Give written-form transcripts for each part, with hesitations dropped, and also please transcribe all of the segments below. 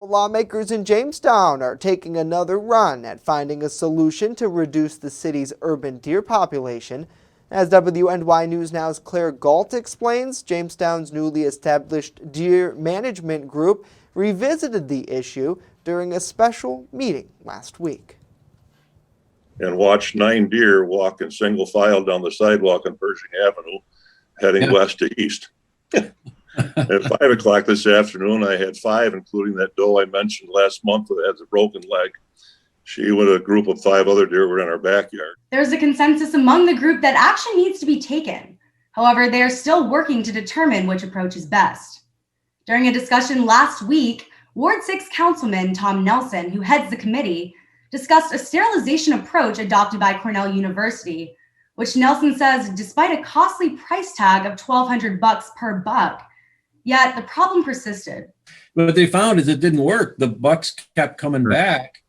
Lawmakers in Jamestown are taking another run at finding a solution to reduce the city's urban deer population. As WNY News Now's Claire Galt explains, Jamestown's newly established deer management group revisited the issue during a special meeting last week. And watched 9 deer walk in single file down the sidewalk on Pershing Avenue, heading west to east. At 5 o'clock this afternoon, I had 5, including that doe I mentioned last month that has a broken leg. She with a group of 5 other deer were in our backyard. There's a consensus among the group that action needs to be taken. However, they are still working to determine which approach is best. During a discussion last week, Ward 6 Councilman Tom Nelson, who heads the committee, discussed a sterilization approach adopted by Cornell University, which Nelson says, despite a costly price tag of $1,200 per buck, yet the problem persisted. What they found is it didn't work. The bucks kept coming back.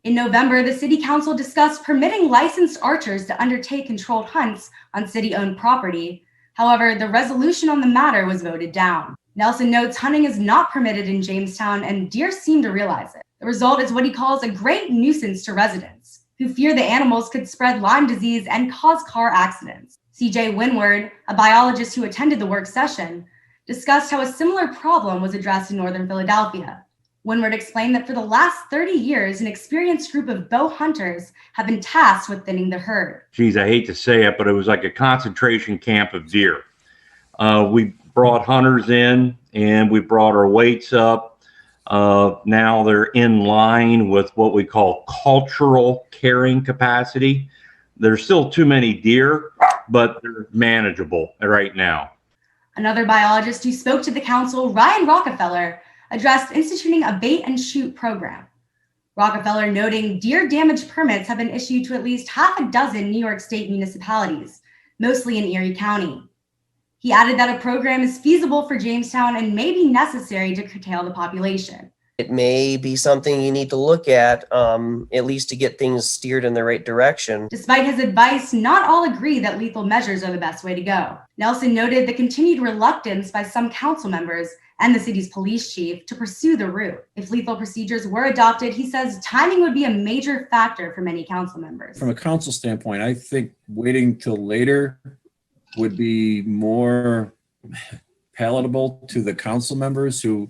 In November, the city council discussed permitting licensed archers to undertake controlled hunts on city-owned property. However, the resolution on the matter was voted down. Nelson notes hunting is not permitted in Jamestown, and deer seem to realize it. The result is what he calls a great nuisance to residents, who fear the animals could spread Lyme disease and cause car accidents. CJ Winward, a biologist who attended the work session, discussed how a similar problem was addressed in northern Philadelphia. Winward explained that for the last 30 years, an experienced group of bow hunters have been tasked with thinning the herd. Geez, I hate to say it, but it was like a concentration camp of deer. We brought hunters in and we brought our weights up. Now they're in line with what we call cultural carrying capacity. There's still too many deer, but they're manageable right now. Another biologist who spoke to the council, Ryan Rockefeller, addressed instituting a bait and shoot program. Rockefeller noting deer damage permits have been issued to at least half a dozen New York State municipalities, mostly in Erie County. He added that a program is feasible for Jamestown and may be necessary to curtail the population. It may be something you need to look at least to get things steered in the right direction. Despite his advice, not all agree that lethal measures are the best way to go. Nelson noted the continued reluctance by some council members and the city's police chief to pursue the route. If lethal procedures were adopted, he says timing would be a major factor for many council members. From a council standpoint, I think waiting till later would be more palatable to the council members who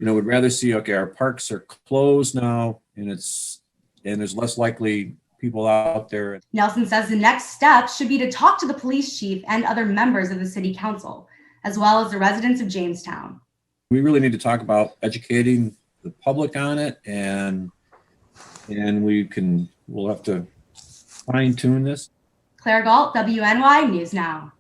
would rather see, okay, our parks are closed now and there's less likely people out there. Nelson says the next step should be to talk to the police chief and other members of the city council, as well as the residents of Jamestown. We really need to talk about educating the public on it, and we'll have to fine tune this. Claire Galt, WNY News Now.